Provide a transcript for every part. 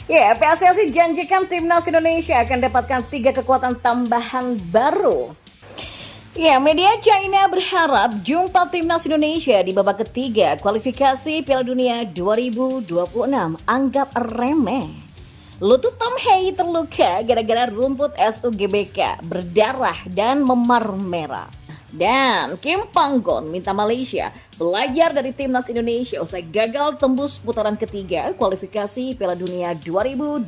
Ya, PSSI janjikan Timnas Indonesia akan dapatkan 3 kekuatan tambahan baru. Ya, media China berharap jumpa Timnas Indonesia di babak ketiga kualifikasi Piala Dunia 2026 anggap remeh. Lutut Tom Hei terluka gara-gara rumput SUGBK berdarah dan memar merah. Dan Kim Panggon minta Malaysia belajar dari Timnas Indonesia usai gagal tembus putaran ketiga kualifikasi Piala Dunia 2026.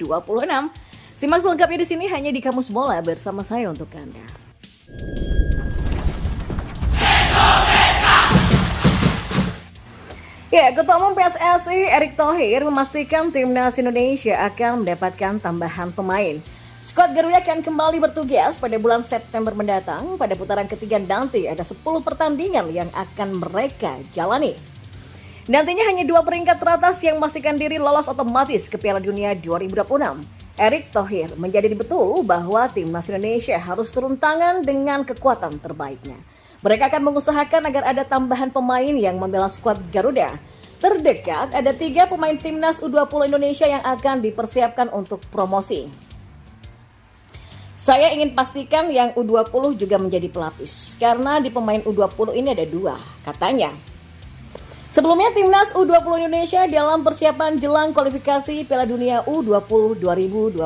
Simak selengkapnya di sini hanya di Kamus Bola bersama saya untuk Anda. Ya, Ketua Umum PSSI Erick Thohir memastikan Timnas Indonesia akan mendapatkan tambahan pemain. Skuad Garuda akan kembali bertugas pada bulan September mendatang. Pada putaran ketiga nanti ada 10 pertandingan yang akan mereka jalani. Nantinya hanya 2 peringkat teratas yang memastikan diri lolos otomatis ke Piala Dunia 2026. Erick Thohir menjadi betul bahwa Timnas Indonesia harus turun tangan dengan kekuatan terbaiknya. Mereka akan mengusahakan agar ada tambahan pemain yang membela skuad Garuda. Terdekat ada 3 pemain Timnas U20 Indonesia yang akan dipersiapkan untuk promosi. Saya ingin pastikan yang U20 juga menjadi pelapis, karena di pemain U20 ini ada 2, katanya. Sebelumnya Timnas U20 Indonesia dalam persiapan jelang kualifikasi Piala Dunia U20 2025.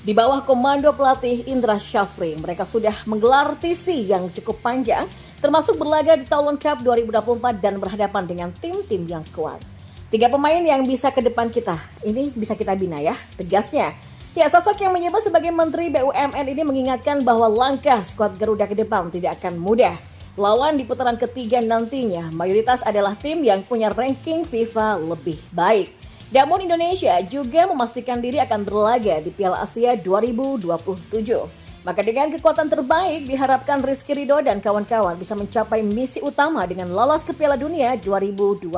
Di bawah komando pelatih Indra Syafri, mereka sudah menggelar TC yang cukup panjang, termasuk berlaga di Thailand Cup 2024 dan berhadapan dengan tim-tim yang kuat. 3 pemain yang bisa ke depan kita, ini bisa kita bina ya, tegasnya. Ya, sosok yang menyebut sebagai Menteri BUMN ini mengingatkan bahwa langkah skuad Garuda ke depan tidak akan mudah. Lawan di putaran ketiga nantinya mayoritas adalah tim yang punya ranking FIFA lebih baik. Namun Indonesia juga memastikan diri akan berlaga di Piala Asia 2027. Maka dengan kekuatan terbaik diharapkan Rizky Ridho dan kawan-kawan bisa mencapai misi utama dengan lolos ke Piala Dunia 2026.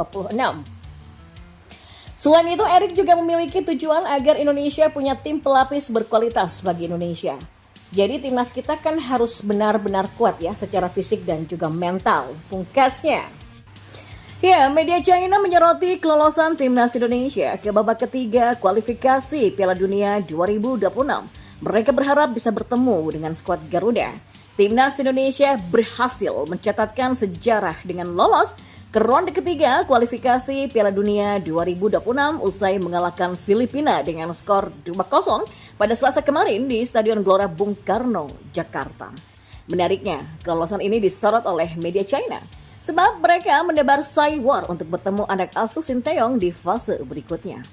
Selain itu, Erick juga memiliki tujuan agar Indonesia punya tim pelapis berkualitas bagi Indonesia. Jadi timnas kita kan harus benar-benar kuat ya secara fisik dan juga mental. Pungkasnya. Ya, media China menyoroti kelolosan Timnas Indonesia ke babak ketiga kualifikasi Piala Dunia 2026. Mereka berharap bisa bertemu dengan skuad Garuda. Timnas Indonesia berhasil mencatatkan sejarah dengan lolos ke ronde ketiga kualifikasi Piala Dunia 2026 usai mengalahkan Filipina dengan skor 2-0 pada Selasa kemarin di Stadion Gelora Bung Karno, Jakarta. Menariknya, kelolosan ini disorot oleh media China. Sebab mereka mendebar Saiwar untuk bertemu anak asuh Sinteyong di fase berikutnya.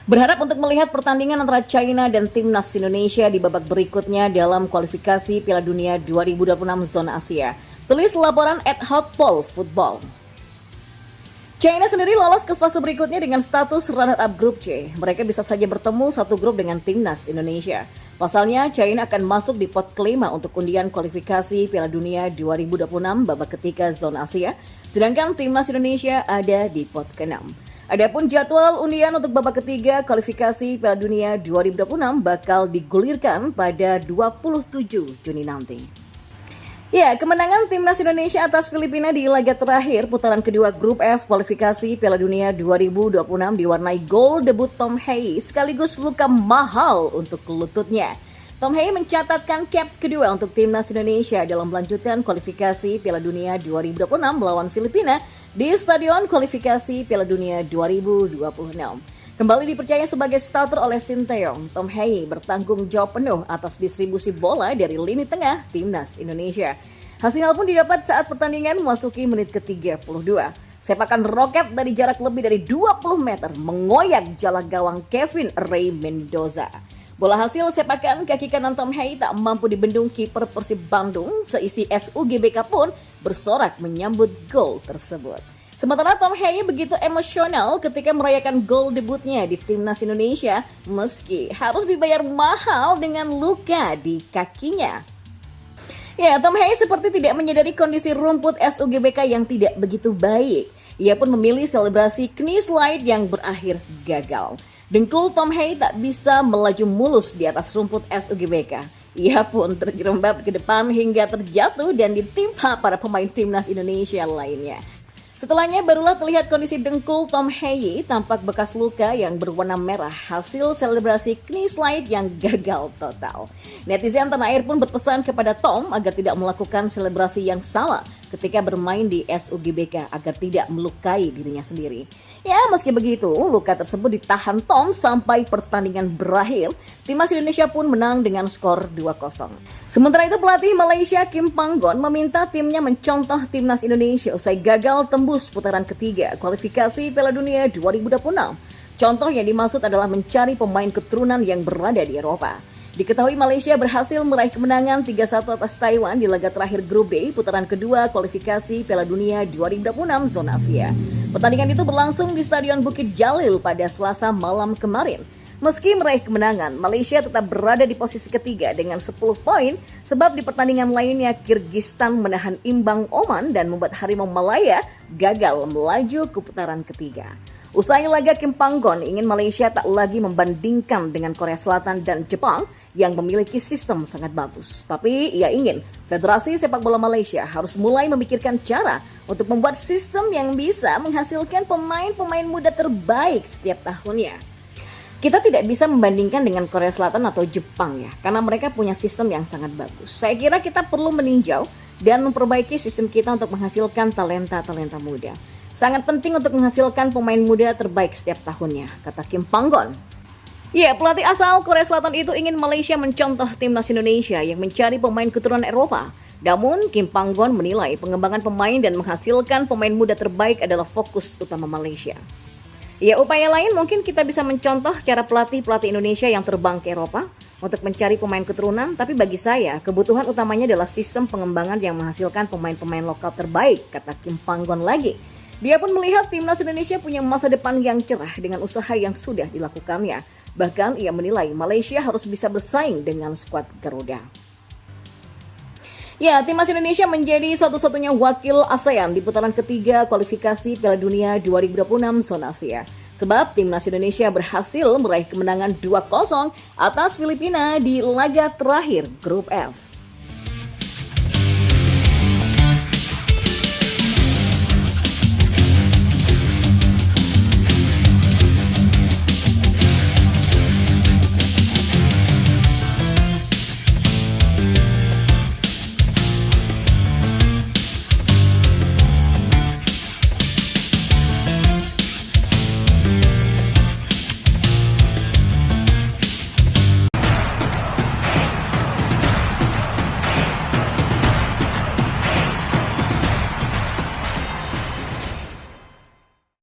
Berharap untuk melihat pertandingan antara China dan Timnas Indonesia di babak berikutnya dalam kualifikasi Piala Dunia 2026 zona Asia. Tulis laporan @hotpol football. China sendiri lolos ke fase berikutnya dengan status runner-up grup C. Mereka bisa saja bertemu satu grup dengan Timnas Indonesia. Pasalnya, China akan masuk di pot kelima untuk undian kualifikasi Piala Dunia 2026 babak ketiga zona Asia, sedangkan Timnas Indonesia ada di pot ke-6. Adapun jadwal undian untuk babak ketiga kualifikasi Piala Dunia 2026 bakal digulirkan pada 27 Juni nanti. Ya, kemenangan Timnas Indonesia atas Filipina di laga terakhir putaran kedua Grup F kualifikasi Piala Dunia 2026 diwarnai gol debut Tom Hei sekaligus luka mahal untuk lututnya. Tom Hei mencatatkan caps kedua untuk Timnas Indonesia dalam melanjutkan kualifikasi Piala Dunia 2026 melawan Filipina di Stadion Kualifikasi Piala Dunia 2026. Kembali dipercaya sebagai starter oleh Sinteyong, Tom Hei bertanggung jawab penuh atas distribusi bola dari lini tengah Timnas Indonesia. Hasil pun didapat saat pertandingan memasuki menit ke-32. Sepakan roket dari jarak lebih dari 20 meter mengoyak jala gawang Kevin Ray Mendoza. Bola hasil sepakan kaki kanan Tom Hei tak mampu dibendung kiper Persib Bandung, seisi SUGBK pun bersorak menyambut gol tersebut. Sementara Tom Hei begitu emosional ketika merayakan gol debutnya di Timnas Indonesia meski harus dibayar mahal dengan luka di kakinya. Ya, Tom Hei seperti tidak menyadari kondisi rumput SUGBK yang tidak begitu baik. Ia pun memilih selebrasi knee slide yang berakhir gagal. Dengkul Tom Hei tak bisa melaju mulus di atas rumput SUGBK. Ia pun terjerembab ke depan hingga terjatuh dan ditimpa para pemain Timnas Indonesia lainnya. Setelahnya barulah terlihat kondisi dengkul Tom Haye tampak bekas luka yang berwarna merah hasil selebrasi knee slide yang gagal total. Netizen tanah air pun berpesan kepada Tom agar tidak melakukan selebrasi yang salah ketika bermain di SUGBK agar tidak melukai dirinya sendiri. Ya, meski begitu, luka tersebut ditahan Tom sampai pertandingan berakhir. Timnas Indonesia pun menang dengan skor 2-0. Sementara itu pelatih Malaysia Kim Panggon meminta timnya mencontoh timnas Indonesia usai gagal tembus putaran ketiga kualifikasi Piala Dunia 2026. Contoh yang dimaksud adalah mencari pemain keturunan yang berada di Eropa. Diketahui Malaysia berhasil meraih kemenangan 3-1 atas Taiwan di laga terakhir grup D putaran kedua kualifikasi Piala Dunia 2026 zona Asia. Pertandingan itu berlangsung di Stadion Bukit Jalil pada Selasa malam kemarin. Meski meraih kemenangan, Malaysia tetap berada di posisi ketiga dengan 10 poin sebab di pertandingan lainnya Kyrgyzstan menahan imbang Oman dan membuat Harimau Malaya gagal melaju ke putaran ketiga. Usai laga, Kim Panggon ingin Malaysia tak lagi membandingkan dengan Korea Selatan dan Jepang yang memiliki sistem sangat bagus. Tapi ia ingin Federasi Sepak Bola Malaysia harus mulai memikirkan cara untuk membuat sistem yang bisa menghasilkan pemain-pemain muda terbaik setiap tahunnya. Kita tidak bisa membandingkan dengan Korea Selatan atau Jepang ya, karena mereka punya sistem yang sangat bagus. Saya kira kita perlu meninjau dan memperbaiki sistem kita untuk menghasilkan talenta-talenta muda. Sangat penting untuk menghasilkan pemain muda terbaik setiap tahunnya, kata Kim Panggon. Ya, pelatih asal Korea Selatan itu ingin Malaysia mencontoh timnas Indonesia yang mencari pemain keturunan Eropa. Namun, Kim Panggon menilai pengembangan pemain dan menghasilkan pemain muda terbaik adalah fokus utama Malaysia. Ya, upaya lain mungkin kita bisa mencontoh cara pelatih-pelatih Indonesia yang terbang ke Eropa untuk mencari pemain keturunan, tapi bagi saya, kebutuhan utamanya adalah sistem pengembangan yang menghasilkan pemain-pemain lokal terbaik, kata Kim Panggon lagi. Dia pun melihat timnas Indonesia punya masa depan yang cerah dengan usaha yang sudah dilakukannya. Bahkan ia menilai Malaysia harus bisa bersaing dengan skuad Garuda. Ya, timnas Indonesia menjadi satu-satunya wakil ASEAN di putaran ketiga kualifikasi Piala Dunia 2026 zona Asia. Sebab timnas Indonesia berhasil meraih kemenangan 2-0 atas Filipina di laga terakhir grup F.